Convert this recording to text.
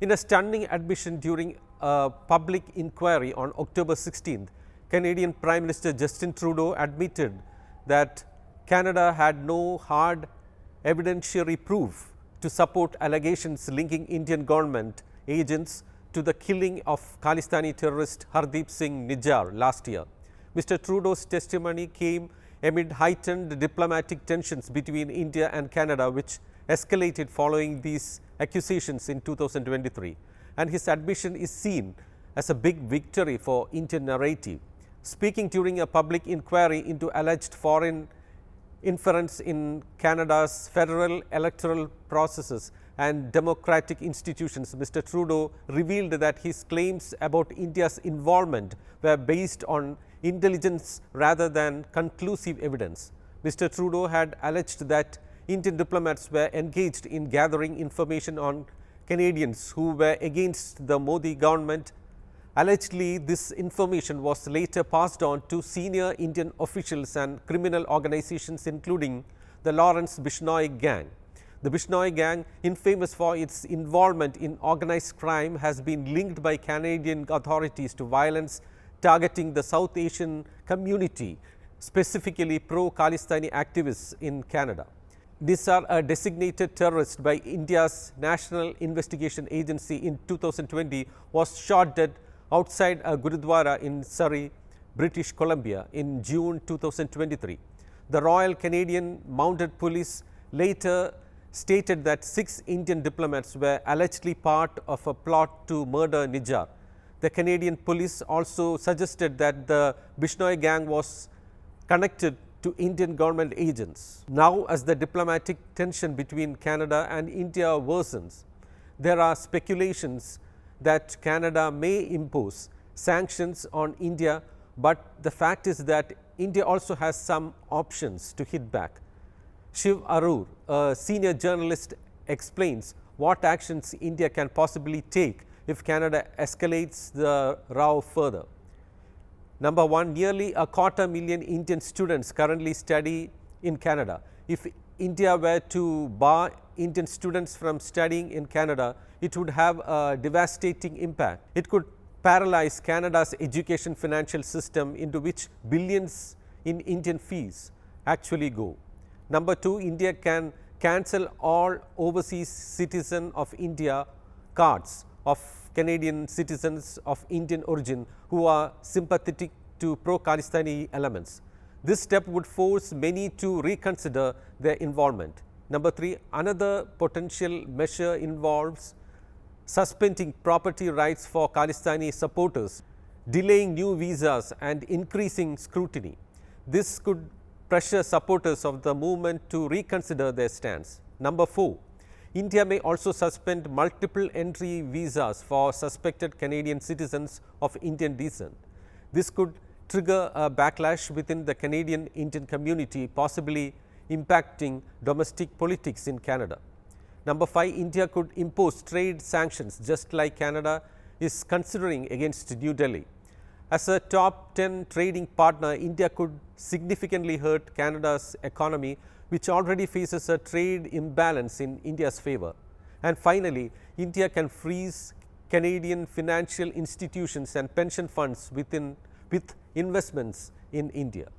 In a stunning admission during a public inquiry on October 16th, Canadian Prime Minister Justin Trudeau admitted that Canada had no hard evidentiary proof to support allegations linking Indian government agents to the killing of Khalistani terrorist Hardeep Singh Nijjar last year. Mr. Trudeau's testimony came amid heightened diplomatic tensions between India and Canada, which escalated following these accusations in 2023. And his admission is seen as a big victory for Indian narrative. Speaking during a public inquiry into alleged foreign interference in Canada's federal electoral processes and democratic institutions, Mr. Trudeau revealed that his claims about India's involvement were based on intelligence rather than conclusive evidence. Mr. Trudeau had alleged that Indian diplomats were engaged in gathering information on Canadians who were against the Modi government. Allegedly, this information was later passed on to senior Indian officials and criminal organizations, including the Lawrence Bishnoi gang. The Bishnoi gang, infamous for its involvement in organized crime, has been linked by Canadian authorities to violence targeting the South Asian community, specifically pro-Khalistani activists in Canada. Nijjar, a designated terrorist by India's National Investigation Agency in 2020, was shot dead outside a Gurudwara in Surrey, British Columbia in June 2023. The Royal Canadian Mounted Police later stated that 6 Indian diplomats were allegedly part of a plot to murder Nijjar. The Canadian police also suggested that the Bishnoi gang was connected to Indian government agents. Now, as the diplomatic tension between Canada and India worsens, there are speculations that Canada may impose sanctions on India, but the fact is that India also has some options to hit back. Shiv Arur, a senior journalist, explains what actions India can possibly take if Canada escalates the row further. Number one, nearly 250,000 Indian students currently study in Canada. If India were to bar Indian students from studying in Canada, it would have a devastating impact. It could paralyze Canada's education financial system, into which billions in Indian fees actually go. Number two, India can cancel all overseas citizen of India cards of Canadian citizens of Indian origin who are sympathetic to pro-Khalistani elements. This step would force many to reconsider their involvement. Number three, another potential measure involves suspending property rights for Khalistani supporters, delaying new visas and increasing scrutiny. This could pressure supporters of the movement to reconsider their stance. Number four, India may also suspend multiple entry visas for suspected Canadian citizens of Indian descent. This could trigger a backlash within the Canadian Indian community, possibly impacting domestic politics in Canada. Number five, India could impose trade sanctions, just like Canada is considering against New Delhi. As a top 10 trading partner, India could significantly hurt Canada's economy, which already faces a trade imbalance in India's favor. And finally, India can freeze Canadian financial institutions and pension funds with investments in India.